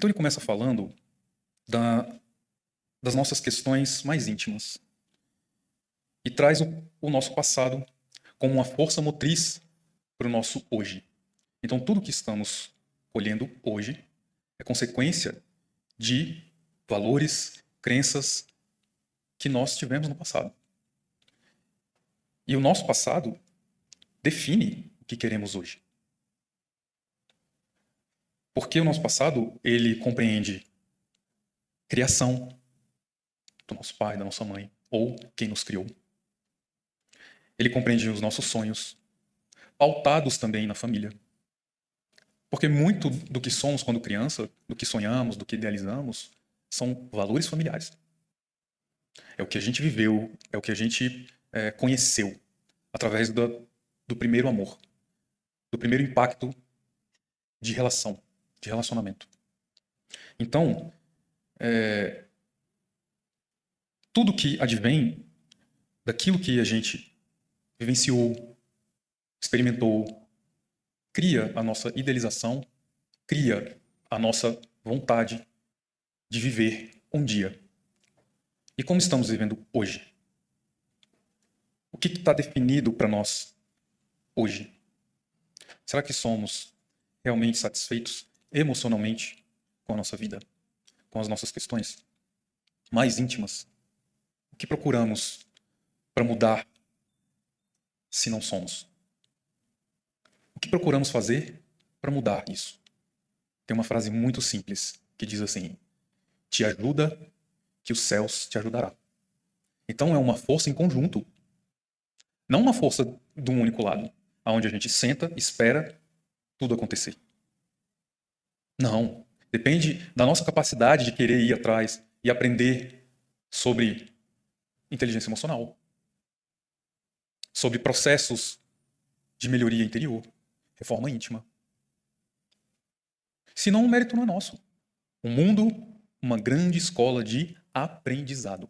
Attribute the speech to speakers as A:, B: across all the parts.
A: Então ele começa falando da, das nossas questões mais íntimas e traz o nosso passado como uma força motriz para o nosso hoje. Então tudo que estamos colhendo hoje é consequência de valores, crenças que nós tivemos no passado. E o nosso passado define o que queremos hoje. Porque o nosso passado, ele compreende criação do nosso pai, da nossa mãe, ou quem nos criou. Ele compreende os nossos sonhos, pautados também na família. Porque muito do que somos quando criança, do que sonhamos, do que idealizamos, são valores familiares. É o que a gente viveu, é o que a gente conheceu através do primeiro amor, do primeiro impacto de relação, de relacionamento. Então, tudo que advém daquilo que a gente vivenciou, experimentou, cria a nossa idealização, cria a nossa vontade de viver um dia. E como estamos vivendo hoje? O que está definido para nós hoje? Será que somos realmente satisfeitos emocionalmente com a nossa vida, com as nossas questões mais íntimas? O que procuramos para mudar se não somos? O que procuramos fazer para mudar isso? Tem uma frase muito simples que diz assim: te ajuda que os céus te ajudará. Então é uma força em conjunto, não uma força de um único lado, aonde a gente senta, espera tudo acontecer. Não, depende da nossa capacidade de querer ir atrás e aprender sobre inteligência emocional, sobre processos de melhoria interior, reforma íntima. Senão o mérito não é nosso. O mundo, uma grande escola de aprendizado.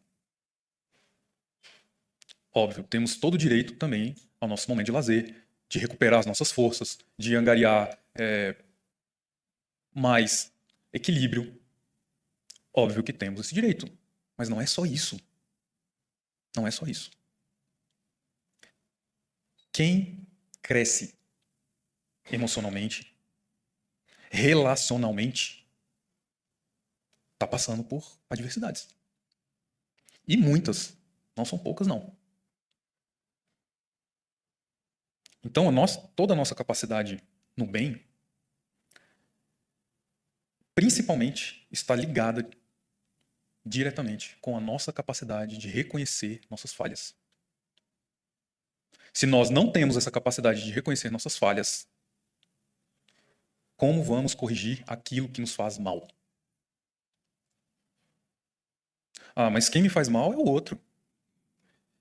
A: Óbvio, temos todo o direito também ao nosso momento de lazer, de recuperar as nossas forças, de angariar mais equilíbrio. Óbvio que temos esse direito, mas não é só isso. Não é só isso. Quem cresce emocionalmente, relacionalmente, está passando por adversidades. E muitas, não são poucas não. Então toda a nossa capacidade no bem, principalmente, está ligada diretamente com a nossa capacidade de reconhecer nossas falhas. Se nós não temos essa capacidade de reconhecer nossas falhas, como vamos corrigir aquilo que nos faz mal? Ah, mas quem me faz mal é o outro.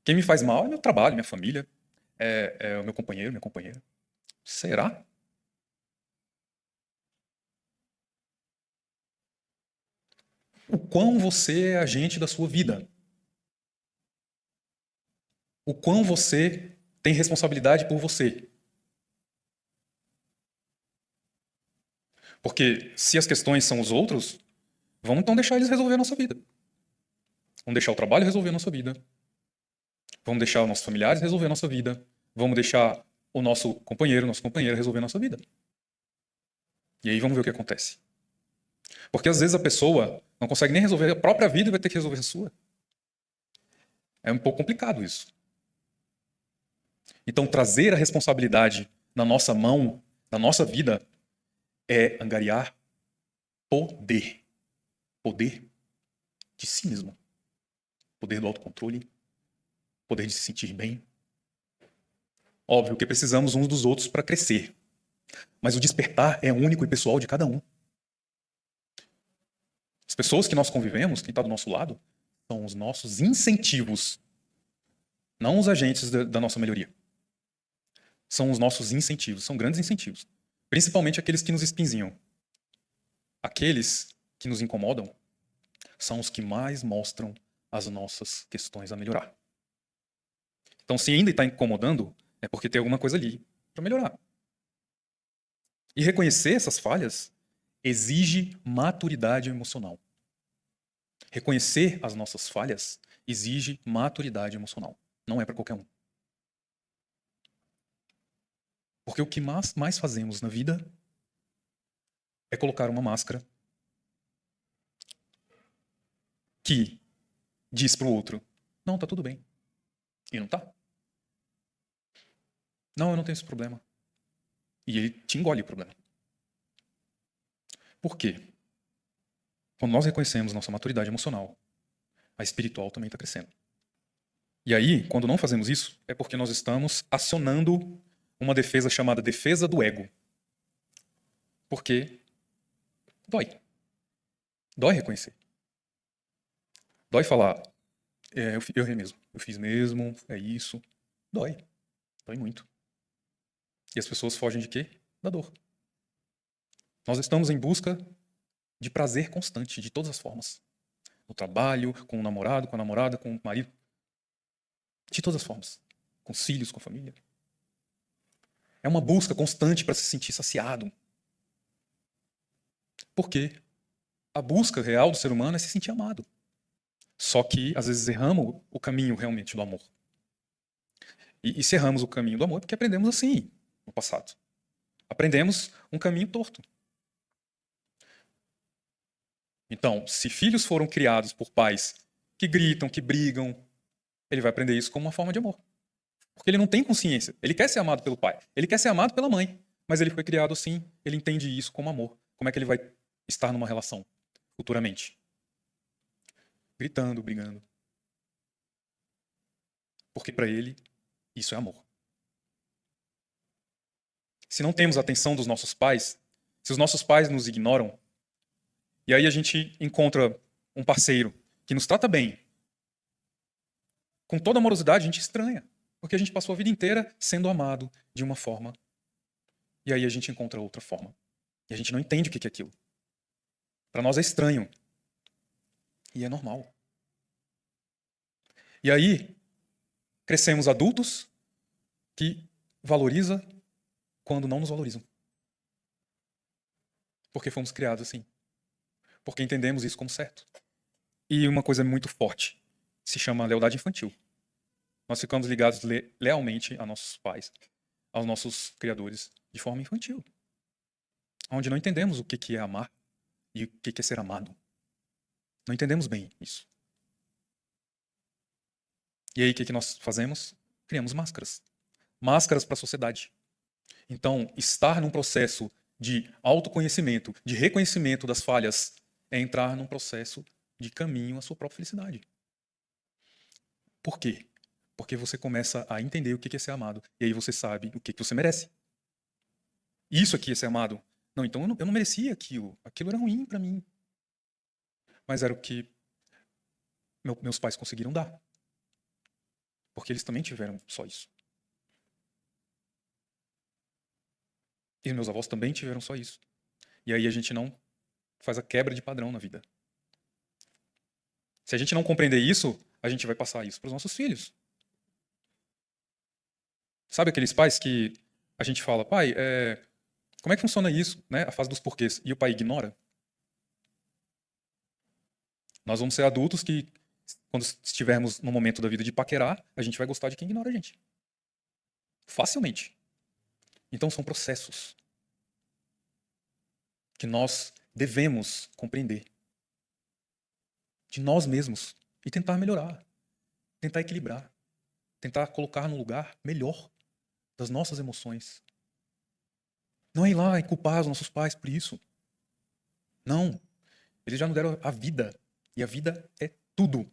A: Quem me faz mal é meu trabalho, minha família, é o meu companheiro, minha companheira. Será? O quão você é agente da sua vida? O quão você tem responsabilidade por você? Porque se as questões são os outros, vamos então deixar eles resolver a nossa vida. Vamos deixar o trabalho resolver a nossa vida. Vamos deixar os nossos familiares resolver a nossa vida. Vamos deixar o nosso companheiro, nossa companheira resolver a nossa vida. E aí vamos ver o que acontece. Porque às vezes a pessoa não consegue nem resolver a própria vida e vai ter que resolver a sua. É um pouco complicado isso. Então trazer a responsabilidade na nossa mão, na nossa vida, é angariar poder. Poder de si mesmo. Poder do autocontrole. Poder de se sentir bem. Óbvio que precisamos uns dos outros para crescer. Mas o despertar é único e pessoal de cada um. As pessoas que nós convivemos, quem está do nosso lado, são os nossos incentivos. Não os agentes da nossa melhoria. São os nossos incentivos. São grandes incentivos. Principalmente aqueles que nos espinzinham. Aqueles que nos incomodam são os que mais mostram as nossas questões a melhorar. Então, se ainda está incomodando, é porque tem alguma coisa ali para melhorar. E reconhecer essas falhas exige maturidade emocional. Reconhecer as nossas falhas exige maturidade emocional. Não é para qualquer um. Porque o que mais fazemos na vida é colocar uma máscara que diz para o outro, não, tá tudo bem. E não tá. Não, eu não tenho esse problema. E ele te engole o problema. Por quê? Quando nós reconhecemos nossa maturidade emocional, a espiritual também está crescendo. E aí, quando não fazemos isso, é porque nós estamos acionando uma defesa chamada defesa do ego. Porque dói. Dói reconhecer. Dói falar, eu errei mesmo, eu fiz mesmo, é isso. Dói. Dói muito. E as pessoas fogem de quê? Da dor. Nós estamos em busca de prazer constante, de todas as formas. No trabalho, com o namorado, com a namorada, com o marido. De todas as formas. Com os filhos, com a família. É uma busca constante para se sentir saciado. Porque a busca real do ser humano é se sentir amado. Só que, às vezes, erramos o caminho realmente do amor. E se erramos o caminho do amor é porque aprendemos assim no passado. Aprendemos um caminho torto. Então, se filhos foram criados por pais que gritam, que brigam, ele vai aprender isso como uma forma de amor. Porque ele não tem consciência. Ele quer ser amado pelo pai. Ele quer ser amado pela mãe. Mas ele foi criado assim. Ele entende isso como amor. Como é que ele vai estar numa relação futuramente? Gritando, brigando. Porque para ele, isso é amor. Se não temos a atenção dos nossos pais, se os nossos pais nos ignoram, e aí a gente encontra um parceiro que nos trata bem, com toda amorosidade, a gente estranha. Porque a gente passou a vida inteira sendo amado de uma forma. E aí a gente encontra outra forma. E a gente não entende o que é aquilo. Para nós é estranho. E é normal. E aí, crescemos adultos que valoriza quando não nos valorizam. Porque fomos criados assim. Porque entendemos isso como certo. E uma coisa muito forte se chama lealdade infantil. Nós ficamos ligados lealmente a nossos pais, aos nossos criadores, de forma infantil. Onde não entendemos o que é amar e o que é ser amado. Não entendemos bem isso. E aí o que nós fazemos? Criamos máscaras. Máscaras para a sociedade. Então, estar num processo de autoconhecimento, de reconhecimento das falhas, é entrar num processo de caminho à sua própria felicidade. Por quê? Porque você começa a entender o que é ser amado. E aí você sabe o que você merece. Isso aqui é ser amado. Não, então eu não merecia aquilo. Aquilo era ruim para mim. Mas era o que meus pais conseguiram dar. Porque eles também tiveram só isso. E meus avós também tiveram só isso. E aí a gente não faz a quebra de padrão na vida. Se a gente não compreender isso, a gente vai passar isso para os nossos filhos. Sabe aqueles pais que a gente fala, pai, como é que funciona isso, né? A fase dos porquês. E o pai ignora? Nós vamos ser adultos que, quando estivermos no momento da vida de paquerar, a gente vai gostar de quem ignora a gente. Facilmente. Então são processos que nós devemos compreender de nós mesmos e tentar melhorar, tentar equilibrar, tentar colocar no lugar melhor das nossas emoções. Não é ir lá e culpar os nossos pais por isso. Não. Eles já nos deram a vida. E a vida é tudo.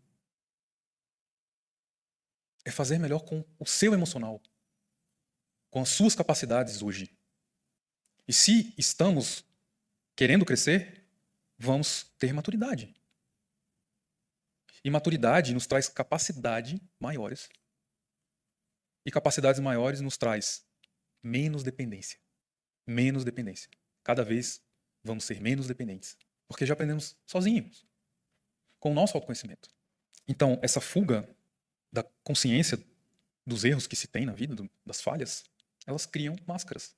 A: É fazer melhor com o seu emocional. Com as suas capacidades hoje. E se estamos querendo crescer, vamos ter maturidade. E maturidade nos traz capacidade maiores. E capacidades maiores nos traz menos dependência. Menos dependência. Cada vez vamos ser menos dependentes. Porque já aprendemos sozinhos. Com o nosso autoconhecimento. Então, essa fuga da consciência dos erros que se tem na vida, das falhas, elas criam máscaras.